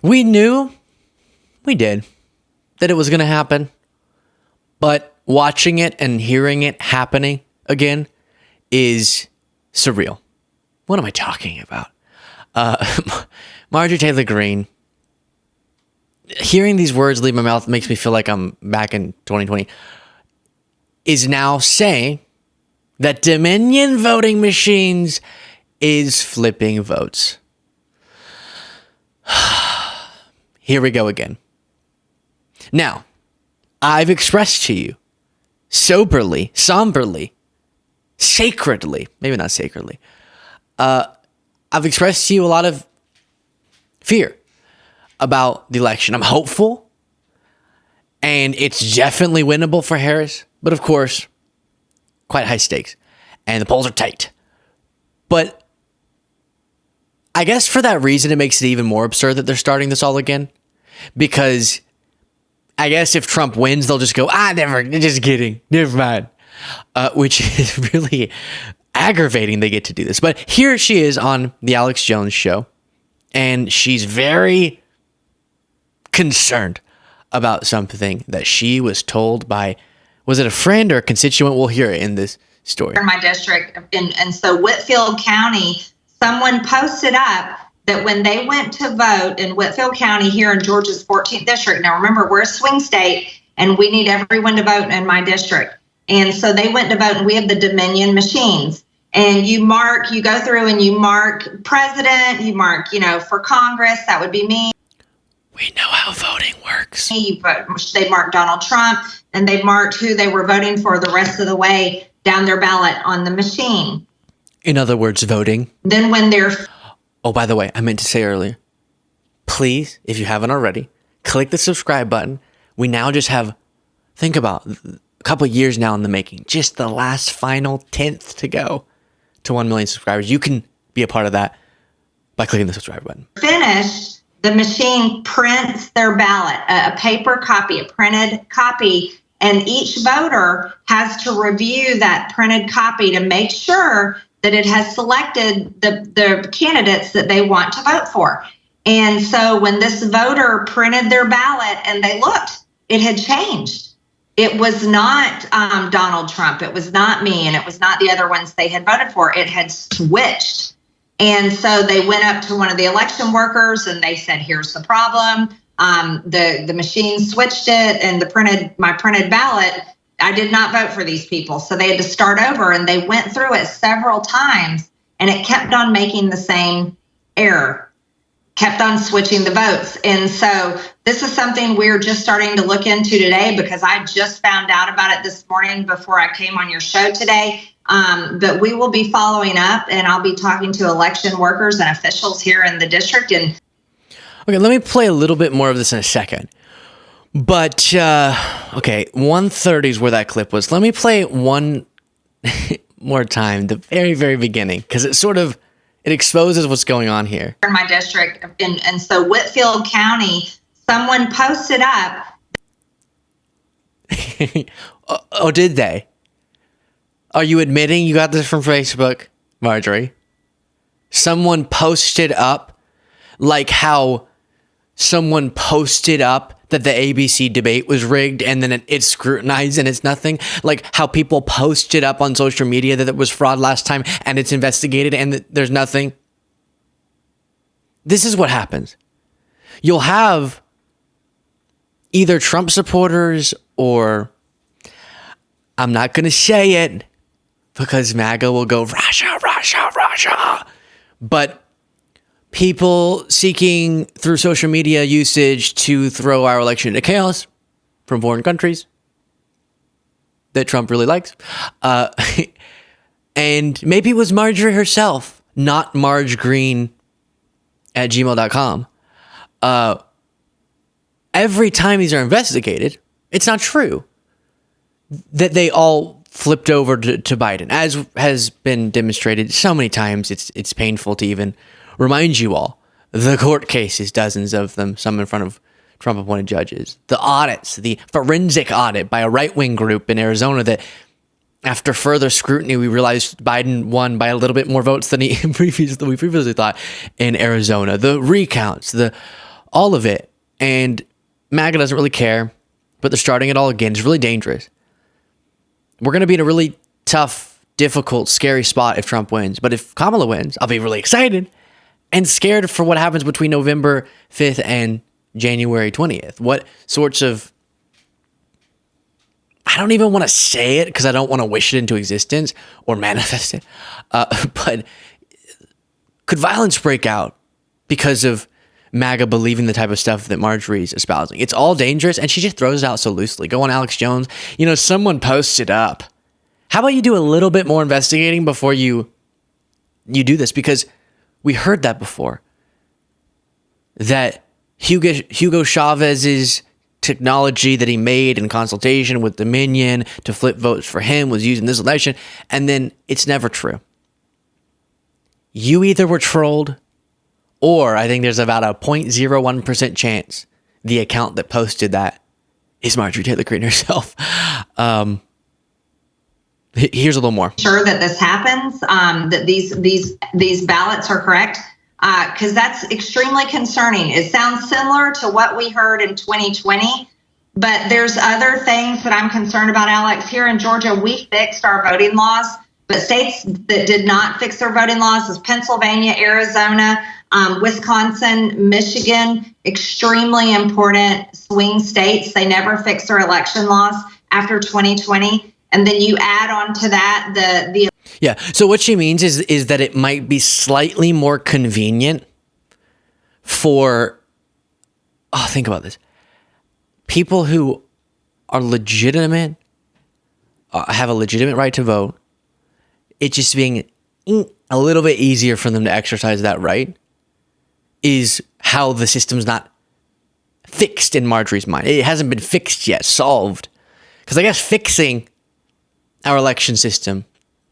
We knew, we did, that it was going to happen. But watching it and hearing it happening again is surreal. What am I talking about? Marjorie Taylor Greene. Hearing these words leave my mouth makes me feel like I'm back in 2020. Is now saying that Dominion voting machines is flipping votes. Here we go again. Now, I've expressed to you soberly, somberly, sacredly, maybe not sacredly, I've expressed to you a lot of fear about the election. I'm hopeful, and it's definitely winnable for Harris, but of course, quite high stakes, and the polls are tight. But I guess for that reason, it makes it even more absurd that they're starting this all again, because I guess if Trump wins, they'll just go, just kidding, never mind, which is really aggravating they get to do this. But here she is on the Alex Jones show, and she's very concerned about something that she was told by, was it a friend or a constituent? We'll hear it in this story. In my district, and so Whitfield County, someone posted up that when they went to vote in Whitfield County here in Georgia's 14th district, now remember, we're a swing state and we need everyone to vote in my district. And so they went to vote, and we have the Dominion machines. And you go through and you mark president, you mark, for Congress, that would be me. We know how voting works. They marked Donald Trump, and they marked who they were voting for the rest of the way down their ballot on the machine. In other words, voting. Then when they're... Oh, by the way, I meant to say earlier, please, if you haven't already, click the subscribe button. We now just have, think about a couple years now in the making, just the last final 10th to go to 1 million subscribers. You can be a part of that by clicking the subscribe button. Finished, the machine prints their ballot, a paper copy, a printed copy, and each voter has to review that printed copy to make sure that it has selected the candidates that they want to vote for. And so when this voter printed their ballot and they looked, it had changed. It was not Donald Trump. It was not me. And it was not the other ones they had voted for. It had switched. And so they went up to one of the election workers and they said, here's the problem. The machine switched it, and my printed ballot, I did not vote for these people. So they had to start over, and they went through it several times, and it kept on making the same error, kept on switching the votes. And so this is something we're just starting to look into today, because I just found out about it this morning before I came on your show today. But we will be following up, and I'll be talking to election workers and officials here in the district. And okay, let me play a little bit more of this in a second. But, okay, 1:30 is where that clip was. Let me play it one more time, the very, very beginning, because it exposes what's going on here. In my district, and so Whitfield County, someone posted up. Oh, did they? Are you admitting you got this from Facebook, Marjorie? Someone posted up, like how someone posted up that the ABC debate was rigged, and then it's scrutinized and it's nothing. Like how people posted up on social media that it was fraud last time and it's investigated and there's nothing. This is what happens. You'll have either Trump supporters or, I'm not going to say it because MAGA will go Russia, Russia, Russia. But people seeking through social media usage to throw our election into chaos from foreign countries that Trump really likes. And maybe it was Marjorie herself, not margegreen@gmail.com. Every time these are investigated, it's not true that they all flipped over to Biden, as has been demonstrated so many times. It's painful to even remind you all. The court cases, dozens of them, some in front of Trump-appointed judges. The audits, the forensic audit by a right-wing group in Arizona that, after further scrutiny, we realized Biden won by a little bit more votes than we previously thought in Arizona. The recounts, all of it. And MAGA doesn't really care, but they're starting it all again. It's really dangerous. We're going to be in a really tough, difficult, scary spot if Trump wins. But if Kamala wins, I'll be really excited and scared for what happens between November 5th and January 20th. What sorts of... I don't even want to say it because I don't want to wish it into existence or manifest it. But could violence break out because of MAGA believing the type of stuff that Marjorie's espousing? It's all dangerous, and she just throws it out so loosely. Go on Alex Jones. Someone posts it up. How about you do a little bit more investigating before you do this? Because we heard that before. That Hugo Chavez's technology that he made in consultation with Dominion to flip votes for him was used in this election, and then it's never true. You either were trolled, or I think there's about a 0.01% chance the account that posted that is Marjorie Taylor Greene herself. Here's a little more. Sure that this happens, that these ballots are correct, because that's extremely concerning. It sounds similar to what we heard in 2020, but there's other things that I'm concerned about, Alex. Here in Georgia, we fixed our voting laws, but states that did not fix their voting laws is Pennsylvania, Arizona, Wisconsin, Michigan, extremely important swing states. They never fixed their election laws after 2020. And then you add on to that the Yeah. So what she means is that it might be slightly more convenient for, think about this, people who are legitimate, have a legitimate right to vote. It just being a little bit easier for them to exercise that right is how the system's not fixed in Marjorie's mind. It hasn't been fixed yet, solved. Because I guess fixing our election system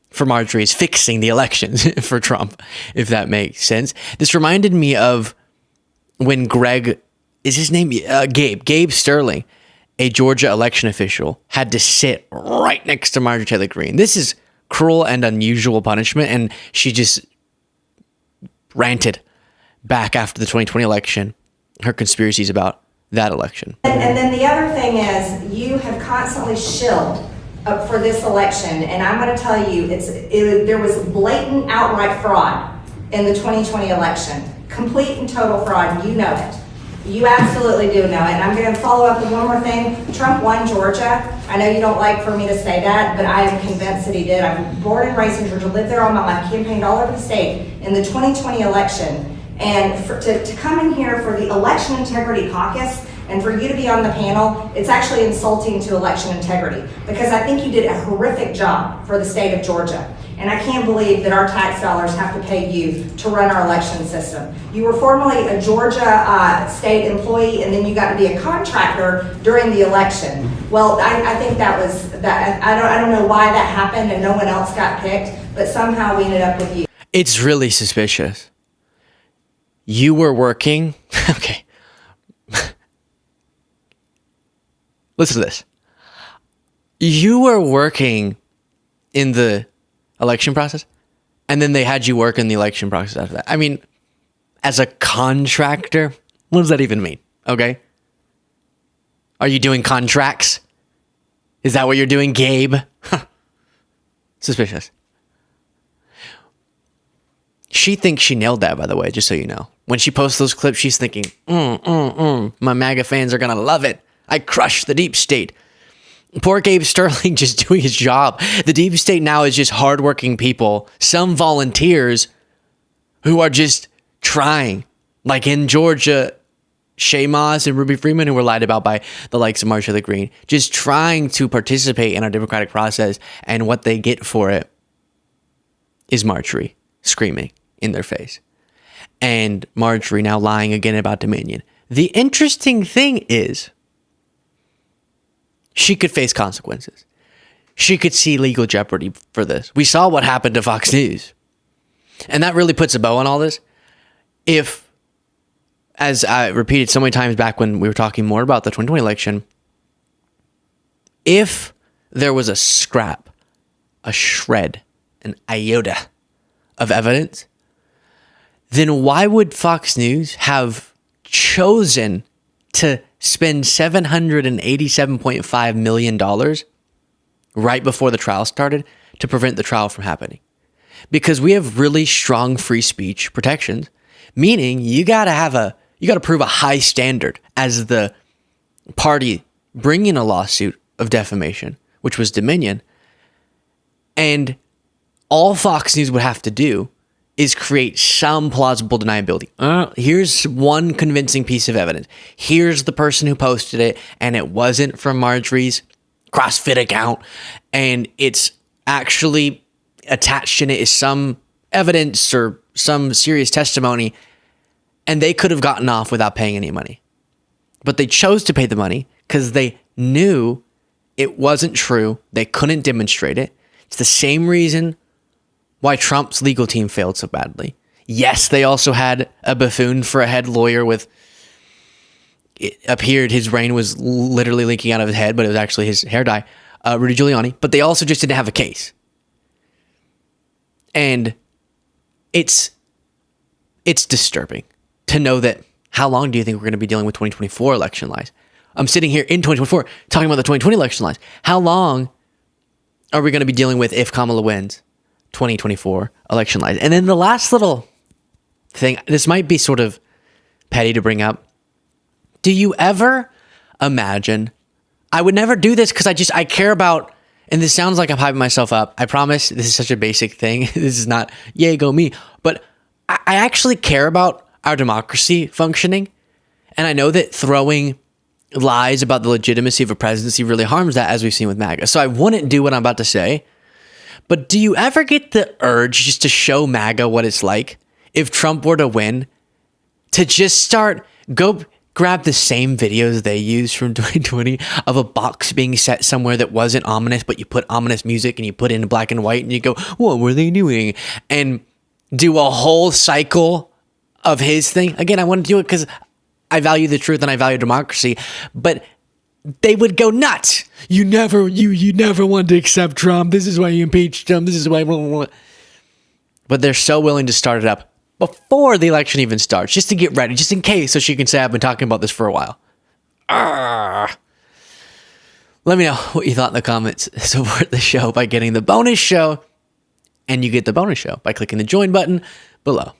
for Marjorie is fixing the elections for Trump, if that makes sense. This reminded me of when Gabe Sterling, a Georgia election official, had to sit right next to Marjorie Taylor Greene. This is cruel and unusual punishment, and she just ranted back after the 2020 election, her conspiracies about that election. And then the other thing is, you have constantly shilled for this election, and I'm going to tell you, there was blatant outright fraud in the 2020 election, complete and total fraud, and you know it. You absolutely do know it. And I'm going to follow up with one more thing. Trump won Georgia. I know you don't like for me to say that, but I am convinced that he did. I'm born and raised in Georgia, lived there all my life, campaigned all over the state in the 2020 election. And to come in here for the Election Integrity Caucus and for you to be on the panel, it's actually insulting to election integrity, because I think you did a horrific job for the state of Georgia. And I can't believe that our tax dollars have to pay you to run our election system. You were formerly a Georgia state employee, and then you got to be a contractor during the election. Well, I think that was that. I don't know why that happened and no one else got picked, but somehow we ended up with you. It's really suspicious. You were working. Okay. Listen to this. You were working in the election process, and then they had you work in the election process after that. I mean, as a contractor, what does that even mean? Okay. Are you doing contracts? Is that what you're doing, Gabe? Suspicious. She thinks she nailed that, by the way, just so you know. When she posts those clips, she's thinking, my MAGA fans are going to love it. I crushed the deep state. Poor Gabe Sterling just doing his job. The deep state now is just hardworking people, some volunteers who are just trying. Like in Georgia, Shay Moss and Ruby Freeman, who were lied about by the likes of Marjorie Taylor Greene, just trying to participate in our democratic process, and what they get for it is Marjorie screaming in their face. And Marjorie now lying again about Dominion. The interesting thing is, she could face consequences. She could see legal jeopardy for this. We saw what happened to Fox News. And that really puts a bow on all this. If, as I repeated so many times back when we were talking more about the 2020 election, if there was a scrap, a shred, an iota of evidence, then why would Fox News have chosen to spend $787.5 million right before the trial started to prevent the trial from happening. Because we have really strong free speech protections, meaning you got to prove a high standard as the party bringing a lawsuit of defamation, which was Dominion. And all Fox News would have to do is create some plausible deniability. Here's one convincing piece of evidence. Here's the person who posted it, and it wasn't from Marjorie's CrossFit account, and it's actually attached in it is some evidence or some serious testimony, and they could have gotten off without paying any money. But they chose to pay the money because they knew it wasn't true. They couldn't demonstrate it. It's the same reason why Trump's legal team failed so badly. Yes, they also had a buffoon for a head lawyer with, it appeared his brain was literally leaking out of his head, but it was actually his hair dye, Rudy Giuliani. But they also just didn't have a case. And it's disturbing to know that how long do you think we're going to be dealing with 2024 election lies? I'm sitting here in 2024 talking about the 2020 election lies. How long are we going to be dealing with if Kamala wins 2024 election lies? And then the last little thing, this might be sort of petty to bring up. Do you ever imagine, I would never do this because I care about, and this sounds like I'm hyping myself up. I promise this is such a basic thing. This is not, yay, go me. But I actually care about our democracy functioning. And I know that throwing lies about the legitimacy of a presidency really harms that, as we've seen with MAGA. So I wouldn't do what I'm about to say. But do you ever get the urge just to show MAGA what it's like if Trump were to win? To just go grab the same videos they used from 2020 of a box being set somewhere that wasn't ominous, but you put ominous music and you put it in black and white and you go, what were they doing? And do a whole cycle of his thing. Again, I want to do it because I value the truth and I value democracy, but they would go nuts. You never wanted to accept Trump. This is why you impeached him. This is why. Blah, blah, blah. But they're so willing to start it up before the election even starts, just to get ready, just in case, so she can say, I've been talking about this for a while. Let me know what you thought in the comments. Support the show by getting the bonus show, and you get the bonus show by clicking the join button below.